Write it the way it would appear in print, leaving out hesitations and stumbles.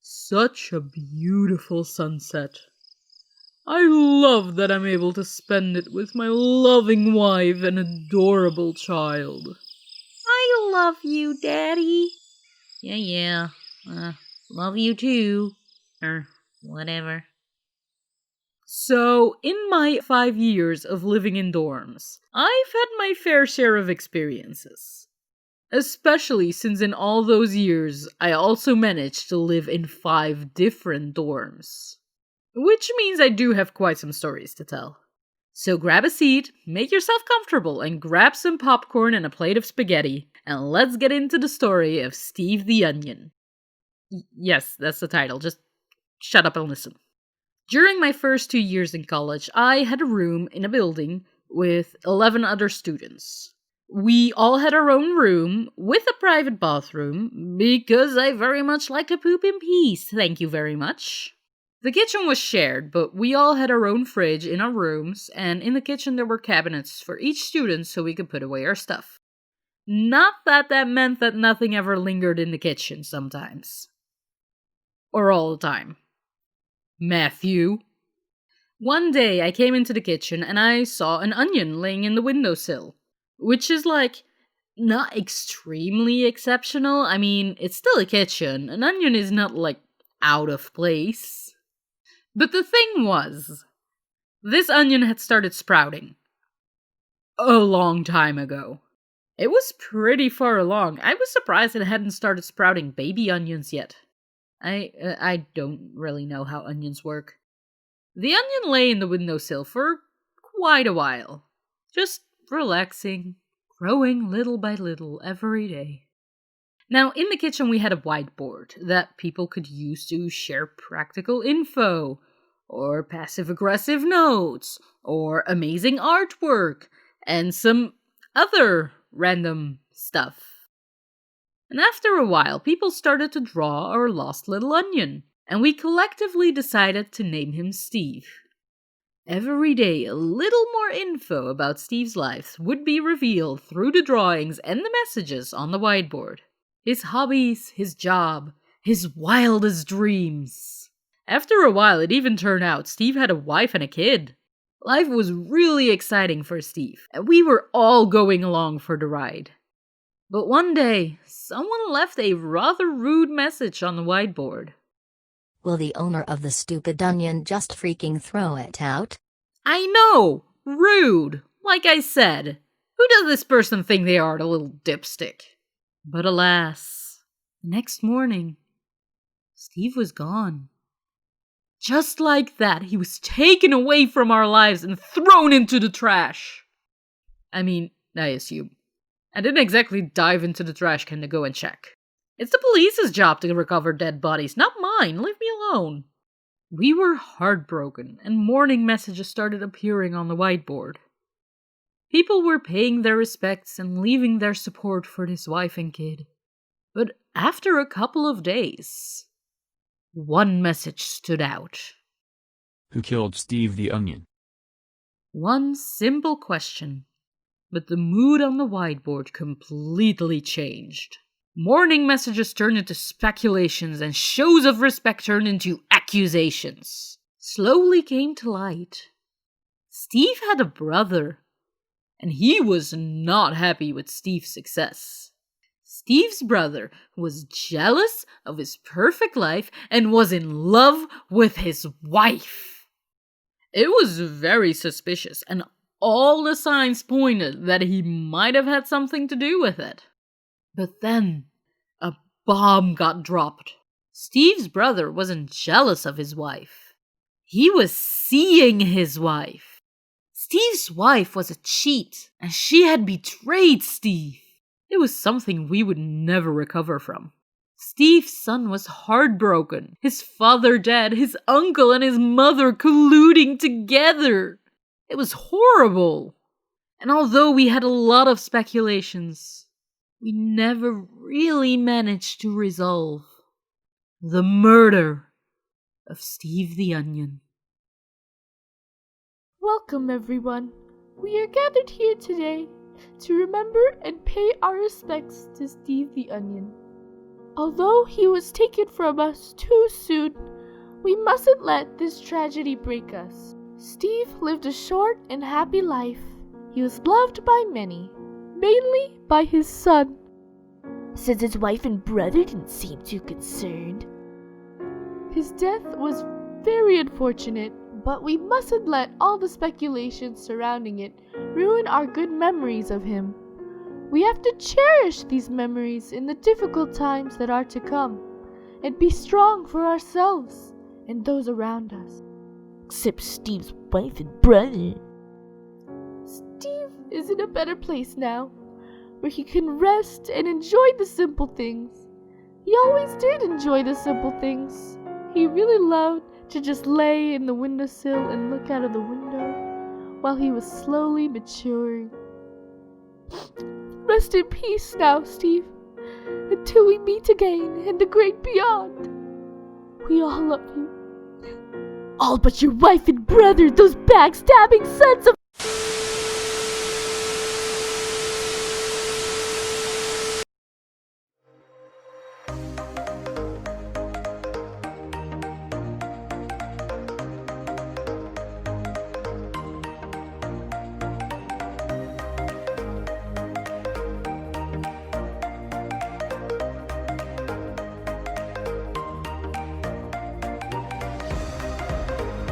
Such a beautiful sunset. I love that I'm able to spend it with my loving wife and adorable child. I love you, Daddy. Yeah. Love you too. Or whatever. So, in my 5 years of living in dorms, I've had my fair share of experiences. Especially since in all those years, I also managed to live in 5 different dorms. Which means I do have quite some stories to tell. So grab a seat, make yourself comfortable, and grab some popcorn and a plate of spaghetti, and let's get into the story of Steve the Onion. Yes, that's the title, just shut up and listen. During my first 2 years in college, I had a room in a building with 11 other students. We all had our own room with a private bathroom because I very much like to poop in peace, thank you very much. The kitchen was shared, but we all had our own fridge in our rooms, and in the kitchen there were cabinets for each student so we could put away our stuff. Not that that meant that nothing ever lingered in the kitchen sometimes. Or all the time. Matthew. One day I came into the kitchen and I saw an onion laying in the windowsill. Which is not extremely exceptional. I mean, it's still a kitchen. An onion is not out of place. But the thing was, this onion had started sprouting. A long time ago. It was pretty far along. I was surprised it hadn't started sprouting baby onions yet. I don't really know how onions work. The onion lay in the windowsill for quite a while. Just relaxing, growing little by little every day. Now, in the kitchen we had a whiteboard that people could use to share practical info, or passive-aggressive notes, or amazing artwork, and some other random stuff. And after a while, people started to draw our lost little onion, and we collectively decided to name him Steve. Every day, a little more info about Steve's life would be revealed through the drawings and the messages on the whiteboard. His hobbies, his job, his wildest dreams. After a while, it even turned out Steve had a wife and a kid. Life was really exciting for Steve, and we were all going along for the ride. But one day, someone left a rather rude message on the whiteboard. Will the owner of the stupid onion just freaking throw it out? I know! Rude! Like I said. Who does this person think they are, the little dipstick? But alas, the next morning, Steve was gone. Just like that, he was taken away from our lives and thrown into the trash. I mean, I assume. I didn't exactly dive into the trash can to go and check. It's the police's job to recover dead bodies, not mine. Leave me alone. We were heartbroken, and mourning messages started appearing on the whiteboard. People were paying their respects and leaving their support for his wife and kid. But after a couple of days, one message stood out. Who killed Steve the Onion? One simple question, but the mood on the whiteboard completely changed. Mourning messages turned into speculations, and shows of respect turned into accusations. Slowly came to light. Steve had a brother, and he was not happy with Steve's success. Steve's brother was jealous of his perfect life and was in love with his wife. It was very suspicious, and all the signs pointed that he might have had something to do with it. But then, a bomb got dropped. Steve's brother wasn't jealous of his wife. He was seeing his wife. Steve's wife was a cheat, and she had betrayed Steve. It was something we would never recover from. Steve's son was heartbroken. His father dead, his uncle and his mother colluding together. It was horrible. And although we had a lot of speculations, we never really managed to resolve the murder of Steve the Onion. Welcome, everyone. We are gathered here today to remember and pay our respects to Steve the Onion. Although he was taken from us too soon, we mustn't let this tragedy break us. Steve lived a short and happy life. He was loved by many, mainly by his son, since his wife and brother didn't seem too concerned. His death was very unfortunate, but we mustn't let all the speculations surrounding it ruin our good memories of him. We have to cherish these memories in the difficult times that are to come, and be strong for ourselves and those around us. Except Steve's wife and brother. Steve is in a better place now, where he can rest and enjoy the simple things. He always did enjoy the simple things. He really loved to just lay in the windowsill and look out of the window while he was slowly maturing. Rest in peace now, Steve, until we meet again in the great beyond. We all love you. All but your wife and brother, those backstabbing sons of